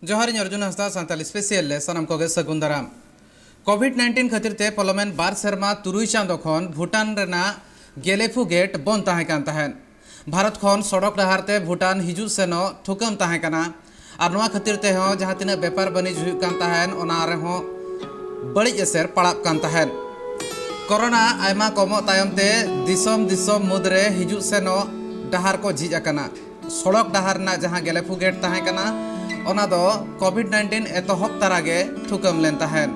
जोहार अर्जुन हंसदा सानताली स्पेशल ले सनम कोगे सगुन दाराम कोविड-19 खातिर ते पार्लियामेंट बार शर्मा तुरुई चांदो खन भूटान रेना गेलेफु गेट बंद ताहे कान ताहेन भारत खन सड़क डहार ते भूटान हिजु सेनो ठुकम ताहे काना आर नोआ खातिर ते हो जहां तिना व्यापार बनिज हुई कान ताहेन ओना रे हो बड़ी एसेर पड़ाप कान ताहेन कोरोना आयमा कमो तायम ते दिसम दिसम मुद्रे हिजु सेनो डहार को झिज अकना सड़क डहार ना जहां गेलेफु गेट ताहे काना ओना दो कोविड-19 एतहब तारागे ठुकम लेन ताहेन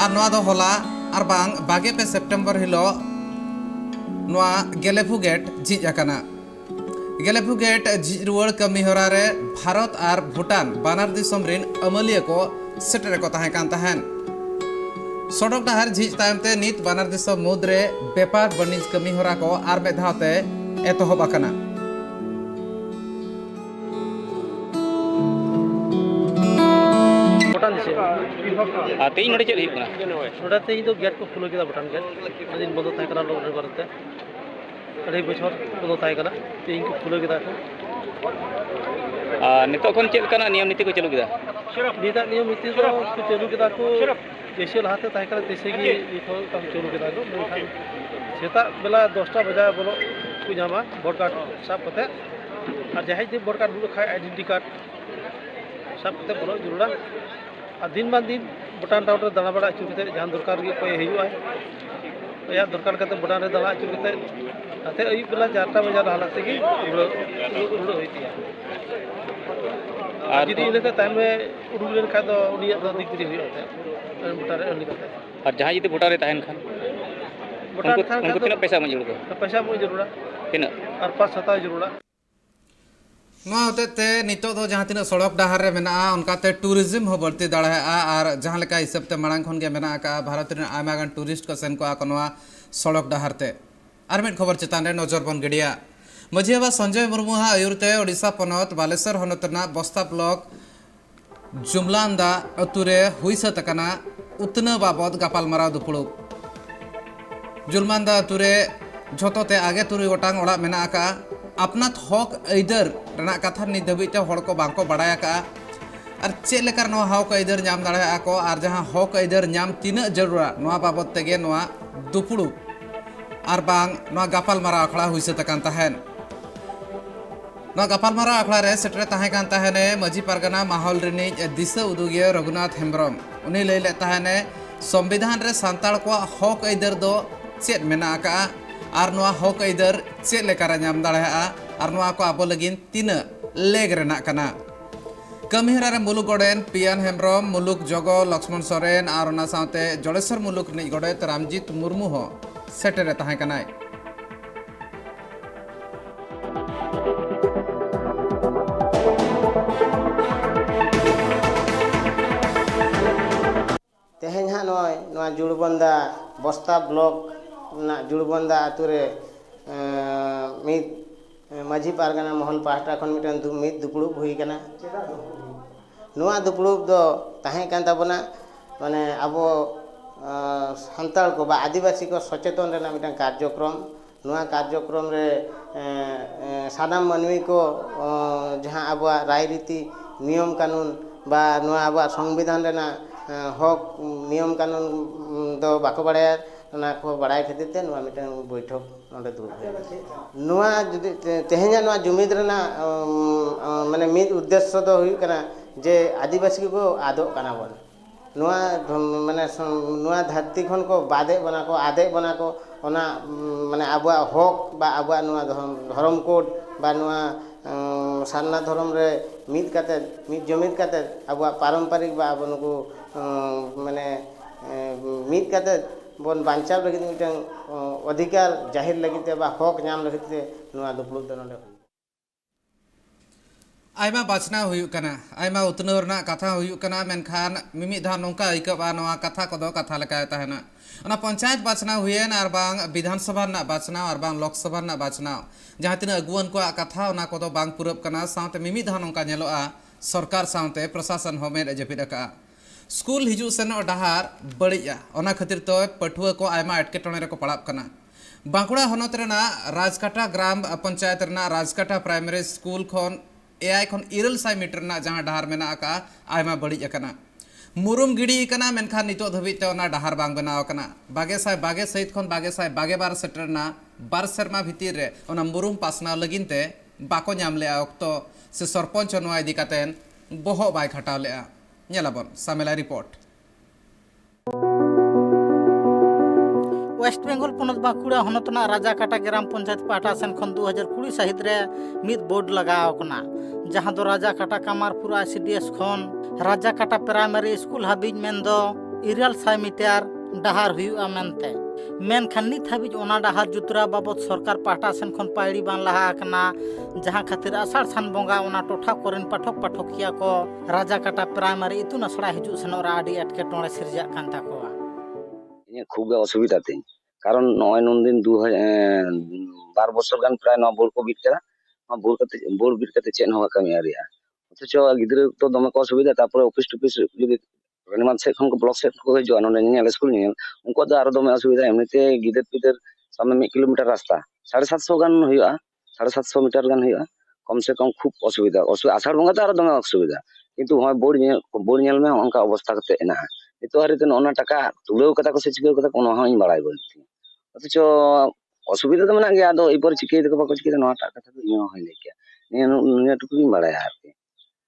आर नोआ दो होला आर बांग 22 सेप्टेम्बर हिलो नोआ गेलेफु गेट झिज अकना गेलेफु गेट झिज रुवाड़ कमी होरा रे भारत आर भूटान बानार दिसम रिन अमलिया को सेटर को ताहे कान ताहेन सड़क डहार झिज तायम ते नित बानार दिसम मुद्रे व्यापार बनिज कमी होरा को आर मेधावते एतहब अकना तेज नोड़े चेक हुई नोड़ा ते इन गेट को खुलो किया भूटान गेट दिन बंद थाय कना लोग करते अढ़ाई बछर बंद थाय कना ते इन को खुलो किया नितो खन चेक कना नियम नीति को चालू किया निता नियम नीति को चालू किया को जैसे लहाते थाय कना तैसे की इथो काम चालू किया को मेखान सेता बेला 10टा बजा बोलो को जामा वोट कार्ड सब कते और जहां जे वोट कार्ड बुलो खाय आइडेंटिटी कार्ड सब कते बोलो जरूरा दिन ब दिन भूटान टाउन दाना बड़ा अचूर कते जहां दरकार गे कोई हिजुआ या दरकार कते भूटान रे दाना अचूर कते आते अयुब बेला 4टा बजे हालत तेगी उड़ होइतिया और जदी इनके टाइम में उड़ लेन खा दो उनिया दो दिक्कत हुई भूटान रे अनी कते और जहां जदी भूटान रे ताहेन खान भूटान खान उनको तिना पैसा में जरूर पैसा में जरूरा तिना और 5-7 जरूरा नोआ होते ते नितो दो जहां तिना सड़क डहार रे मेना उनकाते टूरिज्म हो बढ़ती दाड़ा और जहां लेका हिसाब ते मांग खन गे मेना का भारत रे आयमा गान टूरिस्ट को सेन को आकनवा सड़क डहार ते आर मिट खबर चेतान रे नजर बन गडिया मझियाबा संजय मुर्मू हा आयुरते ओडिशा पनत बालेश्वर हनतना बस्ता ब्लॉक जुमलांदा अतुरे हुईसा तकना उतना बाबद गापाल माराव दुपुड़ू जुलमांदा अतुरे झोतोते आगे तुरुई गोटांग ओड़ा मेना का अपनात हक ऐदर रना कथा नित धबिते हड़ को बांको बड़ाया का और चे लेकर नोआ हक ऐदर नाम दाड़ा को और जहां हक ऐदर नाम तीना जरूरा नोआ बाबत तेगे नोआ दुपुड़ू और बांग नोआ गापाल मारा अखड़ा हुई से तकान ताहेन नोआ गापाल मारा अखड़ा रे सेटरे ताहे कान ताहेने मजी पारगना माहौल रिनी दिशा उदुगिया रघुनाथ हेम्ब्रम उनी लई ले ताहेने संविधान रे सांताड़ को हक ऐदर दो चेत मेना का और नोआ हक ऐदर चे लेकारा नाम दाड़ा और नोआ को आबो लगिन तीना लेग रेना कना कमिहरा रे मुलुक गोडेन पियान हेम्ब्रम मुलुक जगो लक्ष्मण सोरेन और ओना साथे जड़ेश्वर मुलुक नि गोडेत रामजीत मुर्मू हो सेटेरे ताहे कनाय तेहेन हा नोआ जुड़बंदा बस्ता ब्लॉक ना जुड़बंदा आतुरे मिद माझी पारगना महल पाहटा खन मिटन मिद दुपुड़ुब हुई कना नोआ दुपुड़ुब दो ताहे कान ताबना माने आबो संताल को बा आदिवासी को सचेतन रेना मिटन कार्यक्रम नोआ कार्यक्रम रे सानाम मानवी को जहां आबो राय रीति नियम कानून बा नोआ आबो संविधान रेना हक नियम कानून दो बाको बड़ाया ना को बड़ाई खातिर ते नोआ मिटन बैठक नोडे दुरुब नोआ जदि तेहेना नोआ जुमिद रेना माने मिद उद्देश्य दो हुई कना जे आदिवासी को आदो कना बन नोआ माने नोआ धरती खन को बादे बना को आदे बना को ओना माने आबुआ हक बा आबुआ नोआ धर्म कोड बा नोआ सारना धर्म रे मिद काते मिद जुमिद काते आबुआ पारंपरिक बा आबनको माने मिद काते बन बांचाव लगित मिटन अधिकार जाहिर लगित बा हक नाम लगित नोआ दुपुड़ुब दो नोडे आयमा बाचना हुयुक कना आयमा उतनव रना कथा हुयुक कना मेनखान मिमि धा नोंका आइकबा नोआ कथा कोदो कथा लेका ताहेना ओना पंचायत बाचना हुयेन आर बांग विधानसभा ना बाचना और बांग लोकसभा ना बाचना जहां तिना अगुवन को कथा ओना कोदो बांग पुरब कना साथे मिमि धा नोंका नेलोआ सरकार साथे प्रशासन होमेर जपिद का स्कूल हिजू सेन डहार बड़िया ओना खातिर तो पठुआ को आयमा एटकेटोने रे को पड़ाब कना बांकुड़ा हनत रेना राजकाटा ग्राम पंचायत रेना राजकाटा प्राइमरी स्कूल खन एआई खन 900 मीटर ना जहां डहार मेना का आयमा बड़ी अकना मुरुम गिड़ी कना मेनखान नितो धबिते ओना डहार बांग बनाव कना 22 सहित खन 22 सेटरना 2 सेरमा भितिर रे ओना मुरुम पासना लगिनते बाको नाम ले अक्तो से सरपंच नोआ इदी कातेन बोहो बाय खटाव ले नेलाबन सामेला रिपोर्ट वेस्ट बेंगल पनत बांकुड़ा हनतना राजाकाटा ग्राम पंचायत पाटा सेन खन 2020 साहित रे मिद बोर्ड लगाव कना जहां दो राजाकाटा कामारपुर आईसीडीएस खन राजाकाटा प्राइमरी स्कूल हाबिज मेन दो 900 मीटर डहार हुआ मेनते मेन खान नित हाबिज ओना डहार जुतरा बाबत सरकार पाटा सेन खन पायड़ी बान लहा कना जहां खातिर आषाढ़ सान बोंगा ओना टोठा कोरेन पाठक पाठकिया को राजाकाटा प्राइमरी इतुन असड़ा हिजु सेनोरा आडी एटके टोणे सिरजा कान ताकोआ खूब असुविधा थी कारण नय नुन दिन 2 बছর गान प्राय न बोर्ड को बीट करा बोर्ड बीट करते चेन होगा कमी आरिया अथच गिद्र तो दमे को असुविधा तापर ऑफिस टू ऑफिस जदि रेनमान से खन को ब्लॉक सेट को जो न नेल स्कूल नेल उनको तो आरो दमे असुविधा एमनिते गिद्र पिदर सामने 1 किलोमीटर रास्ता 750 गान हुआ 750 मीटर गान हुआ कम से कम खूब असुविधा आषाढ़ बंगा तो आरो दमे असुविधा किंतु हम बोर्ड नेल में उनका अवस्था करते एना तो हरि तो ओना टाका तुलेव कथा को से चिके कथा कोनो हई बाड़ाय बोलती अथच असुविधा तो मना गया दो एपर चिके दको बाको चिके नोआ टाका तो इयो हई लेके ने टुकुई बाड़ाय आरती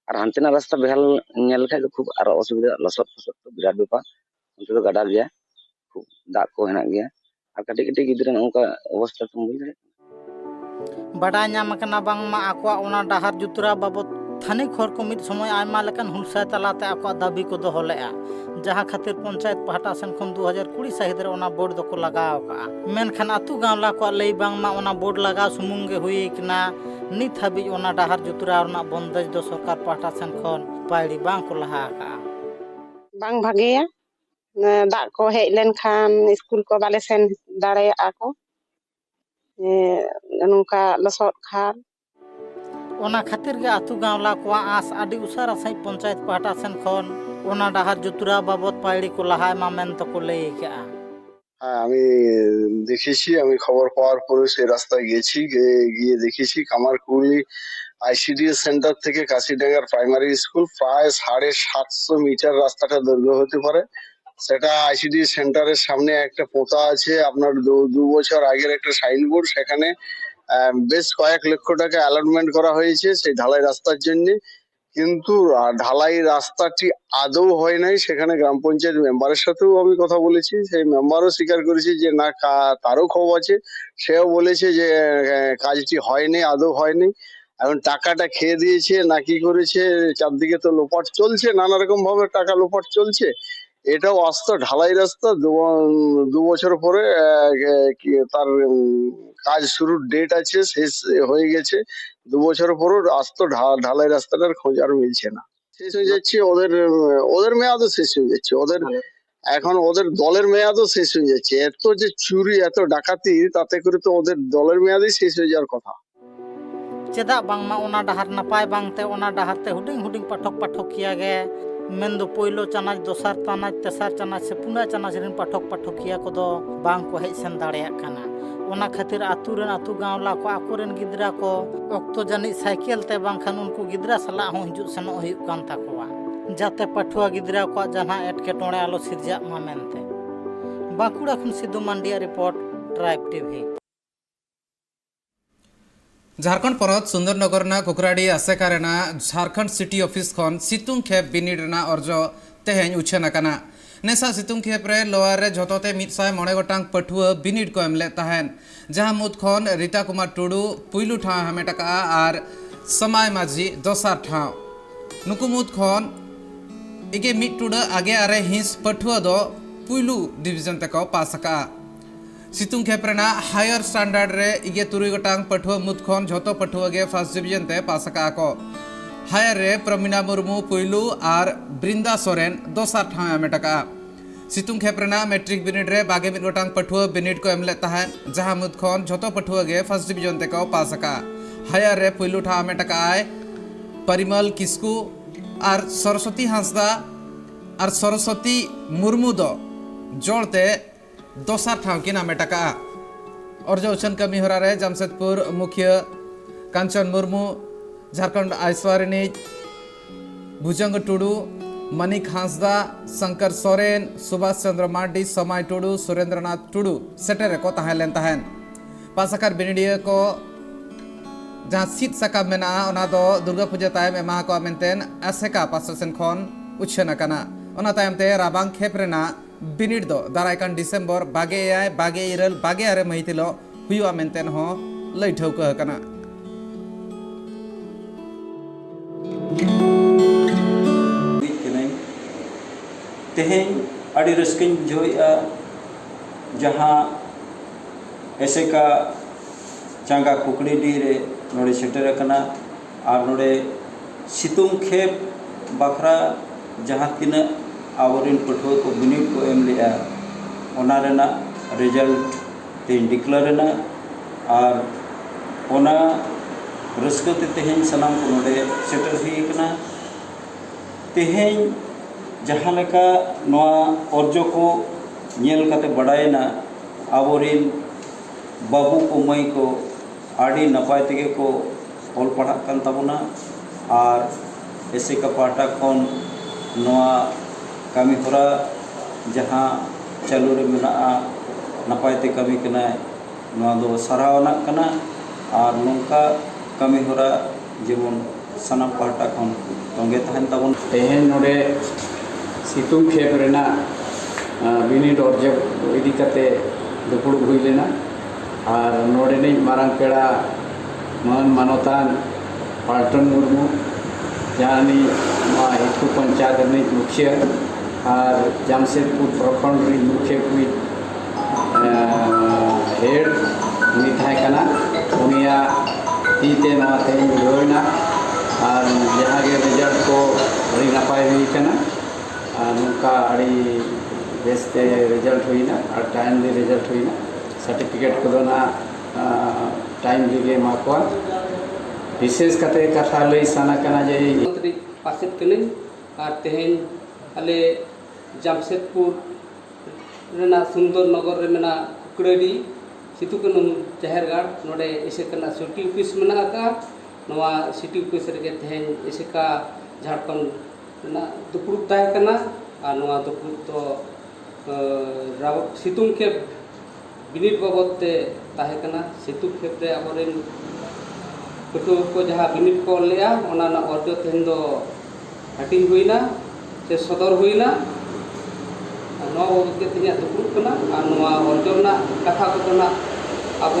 और हानतेना रास्ता बेहाल नेल खाय तो खूब आरो असुविधा लसत फसत तो बिराट बेपा उनते तो गाडा गया खूब दाग को हेना गया और कटी कटी गिद्रा उनका अवस्था तुम बुझ दाड़े बड़ा नाम कना बांगमा आकोआ ओना डहार जुतरा बाबत थानिक हर को मिद समय आयमा लेकन हुलसा तलाते आको दाबी को दोहो लेआ जहां खातिर पंचायत पाहटा सेन खन 2020 साहित रे ओना बोर्ड दको लगाव का मेनखान आतु गांवला को लई बांगमा ओना बोर्ड लगा सुमुंगे हुई कना नित हाबि ओना डहार जुतरा ओना बंदेज दो सरकार पाहटा सेन खन पायड़ी बांग को लहा का बांग भागेया दाग को हेज लेन खान स्कूल को बाले सेन दाड़े आको नुका लसot खान ओना खातिर गे आतु गांवला को आस आदि उसारा सही पंचायत पाहटा सेन खन ओना डहार जुतरा बाबत पायड़ी को लहाय मा मेन तो को लई के আমি দেখেছি আমি খবর পাওয়ার পরে সেই রাস্তায় গেছি গিয়ে দেখেছি কামারকুড়ি আইসিডিএস সেন্টার থেকে কাশিডাঙ্গার প্রাইমারি স্কুল প্রায় 750 মিটার রাস্তাটা দৈর্ঘ্য হতে পারে সেটা আইসিডিএস সেন্টারের সামনে একটা পোতা আছে আপনার 2 বছর আগের একটা সাইনবোর্ড সেখানে বেশ কয়েক লক্ষ টাকা অ্যালটমেন্ট করা হয়েছে সেই ঢালাই রাস্তার জন্য কিন্তু ঢালাই রাস্তাটি আদৌ হয় নাই সেখানে গ্রাম পঞ্চায়েত মেম্বারের সাথেও আমি কথা বলেছি সেই মেম্বারও স্বীকার করেছে যে না তারও ক্ষোভ আছে সেও বলেছে যে কাজটি হয়নি আদৌ হয়নি এখন টাকাটা খেয়ে দিয়েছে না কি করেছে চারদিকে তো লোপাট চলছে নানা রকম ভাবে টাকা লোপাট চলছে এটাও আস্ত ঢালাই রাস্তা 2 বছর পরে তার কাজ শুরুর ডেট আছে শেষ হয়ে গেছে 2 বছর পরও আস্ত ঢালাই রাস্তাটার খোঁজ আর মিলছে না শেষ হয়ে যাচ্ছে ওদের মেয়াদও শেষ হয়ে যাচ্ছে ওদের এখন ওদের দলের মেয়াদও শেষ হয়ে যাচ্ছে এত যে চুরি এত ডাকাতি তাতে করে তো ওদের দলের মেয়াদই শেষ হয়ে যাওয়ার কথা चेदा बांगमा ओना डहार नपाय बांगते ओना डहारते हुडिंग हुडिंग पाठकिया गे मेन दो पहिलो चानाच दोसार चानाच तेसार चानाच से पुना चानाच रिन पाठकिया को दो बांग को हेज सेन दाड़ेया काना ओना खातिर आतु रेन आतु गांवला को आकोरेन गिद्रा को ऑक्तो जानी साइकिल ते बांखान उनको गिद्रा सला हो हिजु सेनो हुयुग कान ताकोवा जाते पाठुआ गिद्रा को जहां एटके टोणे आलो सिरजा मा मेनते बांकुड़ा खन Sidhu Mandia report tribe TV Jharkhand पनत सुंदरनगर कुकराड़ी आसेका झारखंड सिटी ऑफिस खन सितुंग खेप बिनिड अर्जो तेहें उछेन आकाना नेसा सितुंग खेप रे लोअर रे झोतोते 109 गोटांग पठुआ बिनिड को एमले ताहेन जहां मुद खन रीता कुमार टुडू पुइलु ठाव हामेटाका और समाय माझी दोसार ठाव नुकु मुद खन इगे मिट टुडा आगे आरे हिंस पठुआ दो पुइलु डिवीजन तक पास आका सितुंग खेपरेना हायर स्टैंडर्ड रे इगे 3 गोटांग पठुआ मुद खन झोतो पठुआ गे फर्स्ट डिवीजन ते पास आका को हायर रे प्रमीना मुर्मू पुइलु और बृंदा सोरेन दोसार ठाव हामेटाका सितुंग खेपरेना मैट्रिक बिनिड रे 22 गोटांग पठुआ बिनिड को एमले ताहेन जहां मुद खन झोतो पठुआ गे फर्स्ट डिवीजन ते को पास आका हायर रे पुइलु ठाव हामेटाका आय परिमल किस्कू और सरस्वती हांसदा और सरस्वती मुर्मू दो जोड़ते दोसार ठाव किन हामेटाका अर्ज उछन कमी होरा रे जमशेदपुर मुखिया कांचन मुर्मू झारखंड आइसवारिनी भुजंग टुडू मणिक हांसदा शंकर सोरेन सुभाष चंद्र मार्डी समाय टुडू सुरेंद्रनाथ टुडू सेटेर को तहलेन तहन पासाकार बिनिडिया को जहाँ सीट साकाब मेना ओना दो दुर्गा पूजा तायम एमा को मेंटेन एसेका पाससेन खन उछन अकाना ओना तायम ते राबांग खेपरेना बिनिड दो दारायकान डिसेम्बर बागे आय बागे इरल बागे आरे महितिलो हुआ मेंटेन हो लई ठौक अकाना तेहें अड़ी रस्किन जोया जहाँ एसेका चांगा कुकड़ी डी रे नोड़े सेटर कना और नोड़े सितुंग खेप बखरा जहाँ तीना आवरिन पठुआ को बिनिड को एम लिया ओना रेना रिजल्ट तेन डिक्लेयर ना और ओना रस्कते तेहें सनाम को नोड़े सेटर हुई कना तेहें जहाँ लेका नोआ अर्जो को नेल काते बड़ायना आवरिन बाबू को मई को आड़ी नपाय तेगे को ऑल पढ़ा कान ताबुना और ऐसे का पाटा कौन नोआ कमी होरा जहाँ चालू रे मेना नपाय ते कमी कना नोआ दो सराहना कना और नोंका कमी होरा जेमन सनाम पाटा कौन तोंगे तहन ताबुन तेहें नोडे सितुंग खेप रेना बिनिड अर्जो इदी काते दुपुड़ हुई लेना और नोड़े मारंग पेड़ा मन मानोतान पाल्टन मुर्मू जानी हितू पंचायत मुखिया और जामशेदपुर प्रखंड मुखिया कोई हेड उनी थायकना उनिया तीते नवाते होइना और जहाँ के रिजल्ट को अड़ी नपाय हुई कना नुका अड़ी बेस्ते रिजल्ट हुईना और टाइमली रिजल्ट हुईना सर्टिफिकेट को ना टाइम लिगे माकवा विशेष कते कथा लई साना कना जे मंत्री पासित कने और तेहें अले जामशेदपुर रेना सुंदर नगर रे मेना कुकड़ेडी सितुकनु जहरगाड़ नोडे इसे कना सिटी ऑफिस मेना का नवा सिटी ऑफिस रे तेहें इसे का झारखंड ना दुपुड़ ताय कना और नवा दुपुड़ तो सितुंग के बिनिड बाबद ते ताहे कना सितुंग खेप रे आबरेन पटुआ को जहाँ बिनिड को लिया ओना ना अर्जो तेहन दो हटिंग हुईना से सदर हुईना नवा बाबद के तिना दुपुड़ कना और नवा अर्जो ना कथा को ना अब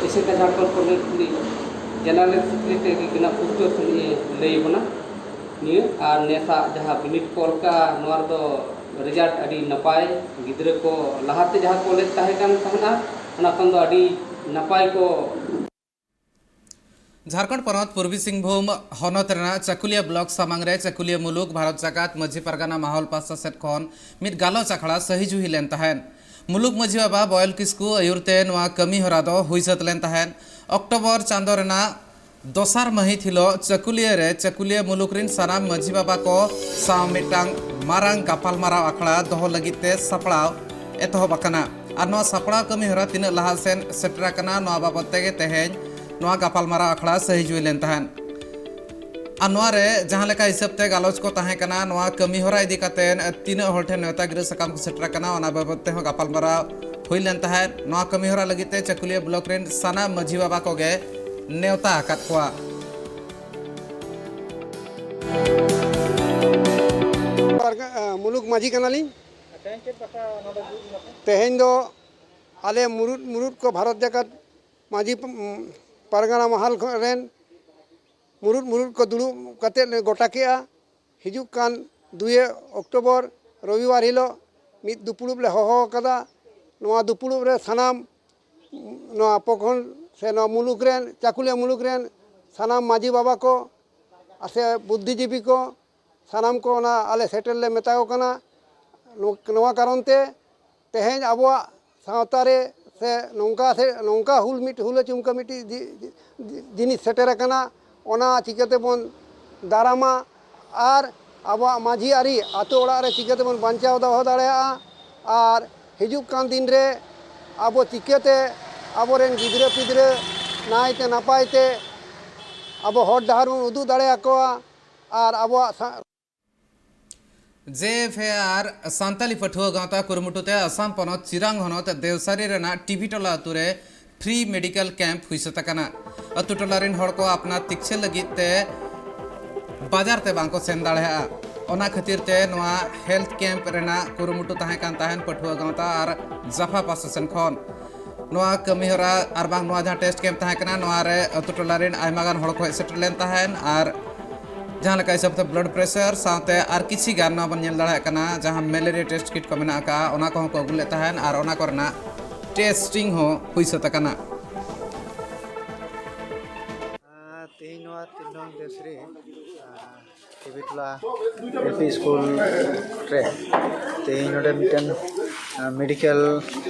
इसे का झारखंड को जनरल सेक्रेटरी के ना उत्तर सुनिए लई बना निये और नेसा जहाँ बिनिड कॉल का नवा दो रिजल्ट अड़ी नपाय गिद्रे को लहाते जहाँ कॉलेज ताहे कान तहना ओना खन दो अड़ी नपाय को झारखंड पनत पूर्वी सिंहभूम हनत रेना चाकुलिया ब्लॉक सामांग रे चाकुलिया मुलुक भारत जाकात मझी परगाना माहौल पासा सेट खन मिट गालोच आखड़ा सही जुही लेन तहन मुलुक मझी बाबा बयल किस्कू अयुरते नवा कमी हरा दो हुई सत लेन तहन अक्टोबर चांदो रेना दोसार महित हिलो चाकुलिया मुलुक रिन सानाम मझी बाबा को साव मिटांग मारांग गापाल माराव आखड़ा दोहो लगिते सापड़ाव एतहब आकाना और नवा सापड़ाव कमी हरा तीन लहा सेन सेटरा कना नवा बाबत तेगे तेहें नवा गापाल माराव आखड़ा सही जुई लेन तहन और नवा रे जहाँ लेका हिसाब ते गालोच को ताहे कना नवा कमी हरा इदी कातेन तीन हर ठेन नेता गिरा सकाम को सेटरा कना ओना बाबत ते गापाल माराव हुई लेन तहन नवा कमी हरा लगिते चाकुलिया ब्लॉक रिन सानाम मझी बाबा कोगे नेवता आकात कोआ मुलुक माझी कनाली तेहें दो आले मुरुद को भारत जाकात माझी परगना महल रेन मुरुद को दुड़ू कते गोटा केआ हिजुक कान 2 अक्टोबर रविवार हिलो मिद दुपुड़ुब ले होहो कदा नवा दुपुड़ुब रे सानाम नवा प्रखंड से नवा मुलुक रेन चाकुलिया मुलुक रेन सानाम माझी बाबा को से बुद्धिजीवी को सानाम को ना आले सेटल ले मेताओ कना नवा कारण ते तेहें आबो सावता रे से नौका हुल चुमका मिट्टी जिनिस सेटर कना ओना चिकाते बन दारामा और अब माझी आरी आतो ओड़ा रे चिकाते बन बांचाव दहो दाड़ेया और हिजुक कान दिन रे अब चिकाते आबोरेन गिद्रे पिद्रे नायते नापायते ᱟᱵᱚ ᱦᱚᱨ ᱰᱟᱦᱟर ᱵᱚᱱ ᱩᱫᱩᱜ ᱫᱟᱲᱮᱭᱟᱠᱚᱣᱟ ᱟᱨ ᱟᱵᱚᱣᱟᱜ JFAR सान्ताली पठुआ गाँवता कुरुमुटुते आसाम पनत चिरांग हनत देवसारी रेना टीबी टोला अतुरे फ्री मेडिकल कैंप हुई सतकना अतु टोलारिन हड़ को अपना तिक्छे लगिते बाजार ते बांको सेन दाड़ेहा ओना खातिर ते नोआ हेल्थ कैंप रेना कुरुमुटु ताहे कान ताहेन पठुआ गाँवता और जाफा पासेसन खन नोआ कमीहरा और बांग नोआ जहाँ टेस्ट कैंप ताहे कना नोआ रे अतु टोलारिन आयमागान हड़ को सेटल लेन ताहेन और जहाँ लगा हिसाब से ब्लड प्रेशर साथे और किसी गान बन नेल दाड़ा कना जहाँ मलेरिया टेस्ट किट को मेना का ओना को अगुल तहन और ओना करना टेस्टिंग हो हुई सतकना तेहन तीन देशरे टीबी टोला एलपी स्कूल रे तेहन mitten medical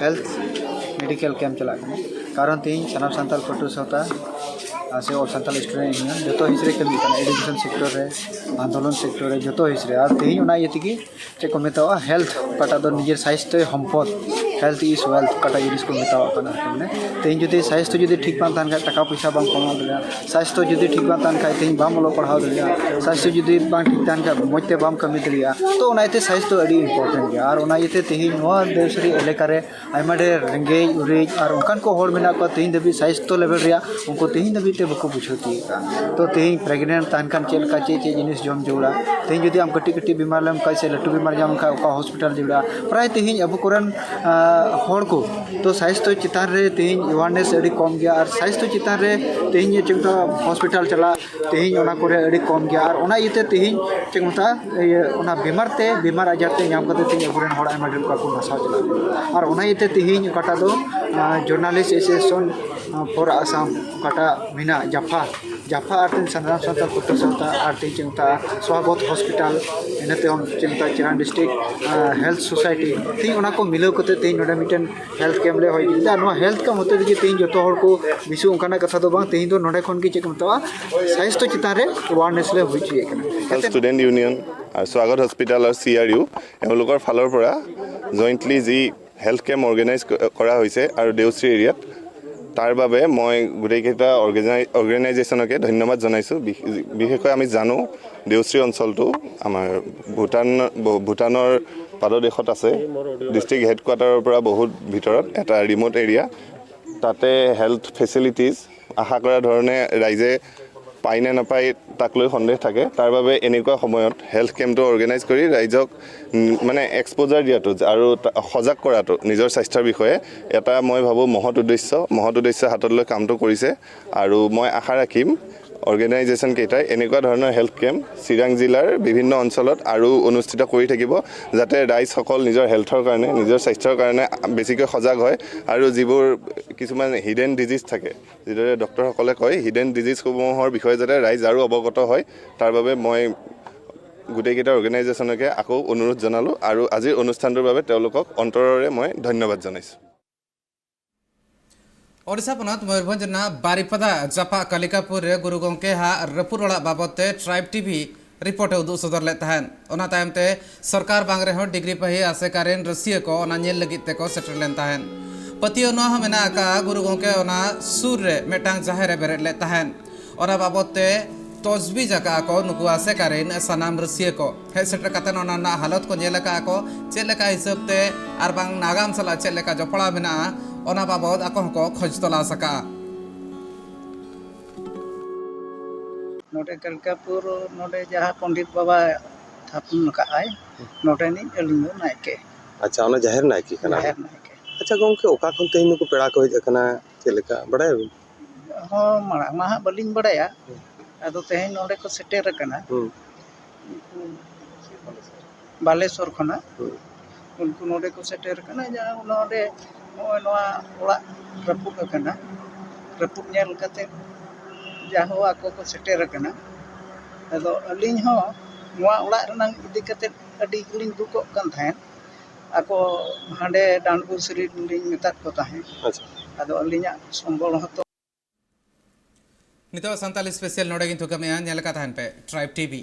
health medical camp चला कारण तेहन सनाम सान्ताल पटु सौता से और सान्ताल स्टूडेंट यूनियन जो हिस्से कमी एजुकेशन सेक्टर रे आंदोलन सेक्टर रे जो हिस्से और तेहन ये चे को मेता हेल्थ काटा दो निजे स्वास्थ्य सम्पद हेल्थ इज वेल्थ काटा जिनिस को मेता मैंने तेहन जो स्वास्थ्य जो ठीक बान तान खाय टाका पैसा बाम कमा दलिया स्वास्थ्य जो ठीक बान तान खाय तेहन बाम ओलो पढ़ाव दलिया स्वास्थ्य जो बान ठीक तान खाय मजते बाम कमी दलिया तो ओनाते स्वास्थ्य अड़ी इम्पोर्टेंट गया और ओनाते तेहन नोआ देशरी एलेका रे आयमा ढेर रेंगेज उरेज और उनकान को हर मेना को तेहन दबी स्वास्थ्य लेवल रे उनको तेहन दबी ते बको बुझती तो तेहन प्रेगनेंट तान खान चेल का चे जिनिस जम जोड़ा तेहन जो आम कटी कटी बीमार लेम का से लटू बीमार जाम खा हॉस्पिटल जोड़ा प्राय तेहन अब कोरन हर को तो स्वास्थ्य चितान रे तेहन अवेयरनेस अड़ी कम गया और स्वास्थ्य चितान रे तेहन चेकता हॉस्पिटल चला तेहन ओना कोरे अड़ी कम गया और ओना इते तेहन चेकता ओना बीमार आजार ते नाम करते तेहन अबरेन हड़ आयमा ढेर को नसा चला और ओना इते तेहन काटा दो जर्नलिस्ट एसोसिएशन फॉर आसाम काटा मिना जाफा और सनाम सान्ताल पटु सौता और चेकता स्वागत हॉस्पिटल इनते हम चेकता चिरांग डिस्ट्रिक्ट हेल्थ सोसाइटी तेहन ओना को मिलाव करते तेहन नोडे मिटन हेल्थ कैंप ले होई दा नो हेल्थ का मते दिगे तेहन जतो हड़ को बिसु उनकाना कथा दो बांग तेहन दो नोडे खन की चेक मता स्वास्थ्य चितान रे अवेयरनेस ले होई छिए कना स्टूडेंट यूनियन और स्वागत हॉस्पिटल और CRU एवलोकर फालर परा जॉइंटली जी हेल्थ कैम्प ऑर्गेनाइज करा होइसे और देवश्री एरियात तार बाबे मैं गोटेकेटा अर्गेनाइजेशनके धन्यवाद जनाइছোঁ विशेषকৈ আমি জানো देवश्री অঞ্চলটো আমাৰ ভূটানৰ পাদদেশত আছে ডিস্ট্ৰিক্ট হেডকোৱাৰ্টাৰৰ পৰা বহুত ভিতৰত এটা ৰিমোট এৰিয়া তাতে হেল্থ ফেচিলিটিজ আশা কৰা ধৰণে ৰাইজে পাই নে নাপায় তাক লৈ সন্দেহ থাকে তাৰ বাবে এনেকুৱা সময়ত হেল্থ কেম্পটো অৰ্গেনাইজ কৰি ৰাইজক মানে এক্সপোজাৰ দিয়াটো আৰু সজাগ কৰাটো নিজৰ স্বাস্থ্যৰ বিষয়ে এটা মই ভাবো মহৎ উদ্দেশ্য হাতত লৈ কামটো কৰিছে আৰু মই আশা ৰাখিম অৰ্গেনাইজেশ্যন কেইটাই এনেকুৱা ধৰণৰ হেল্থ কেম্প চিৰাং জিলাৰ বিভিন্ন অঞ্চলত আৰু অনুষ্ঠিত কৰি থাকিব যাতে ৰাইজসকল নিজৰ হেল্থৰ কাৰণে নিজৰ স্বাস্থ্যৰ কাৰণে বেছিকৈ সজাগ হয় আৰু যিবোৰ কিছুমান হিডেন ডিজিজ থাকে যিদৰে ডক্টৰসকলে কয় হিডেন ডিজিজসমূহৰ বিষয়ে যাতে ৰাইজ আৰু অৱগত হয় তাৰ বাবে মই গোটেইকেইটা অৰ্গেনাইজেশ্যনকে আকৌ অনুৰোধ জনালোঁ আৰু আজিৰ অনুষ্ঠানটোৰ বাবে তেওঁলোকক অন্তৰেৰে মই ধন্যবাদ জনাইছোঁ ओडिशा पनत मयूरभंज बारीपदा जापा कालिकापुर रे गुरु गंके हा रपुर ओड़ा बाबते ट्राइब टीवी रिपोर्ट उदू सदर ले तहन ओना तायमते सरकार बांग रे डिग्री पही आसेकारेन रसिया को ओना नेल लगित ते को सेटर लेन तहन पतियो नो मेना का गुरु गंके ओना सुर रे मेटांग जाहेर रे बेरे ले तहन ओना बाबते तोजबी जका को नुकु आसेकारेन सनाम रसिया को हे सेटर कतन ओना हालत को नेल का को चेलेका हिसाब ते आर बांग नागाम सला चेलेका जपड़ा मेना ओना बाबद आको को खोज तला सका नोटे कलकापुर नोटे जहाँ पंडित बाबा थापन का आय नोटे नि अलिंग नायके अच्छा ओना जाहिर नायकी कना जाहिर नायके अच्छा गंके ओका खन तेहन को पेड़ा को हेज कना चेलेका बड़ाय हो माड़ा मा बलिंग बड़ाया अदो तेहन नोटे को सेटेर कना बालेश्वर खना उनको नोटे को सेटेर कना जहाँ नोटे नोआ ओड़ा रपुक कना रपुक नेल कते जाहो आको को सेटेर कना अदो अलिंग हो नोआ ओड़ा रनंग इदी कते अडी लिंग दुको कन थायन आको हांडे डांडपुर श्री लिंग मेतात को ताहे अच्छा अदो अलिंगा संबल हतो नितो संताली स्पेशल नोडे किंतु कमिया नेलका थान पे ट्राइब टीवी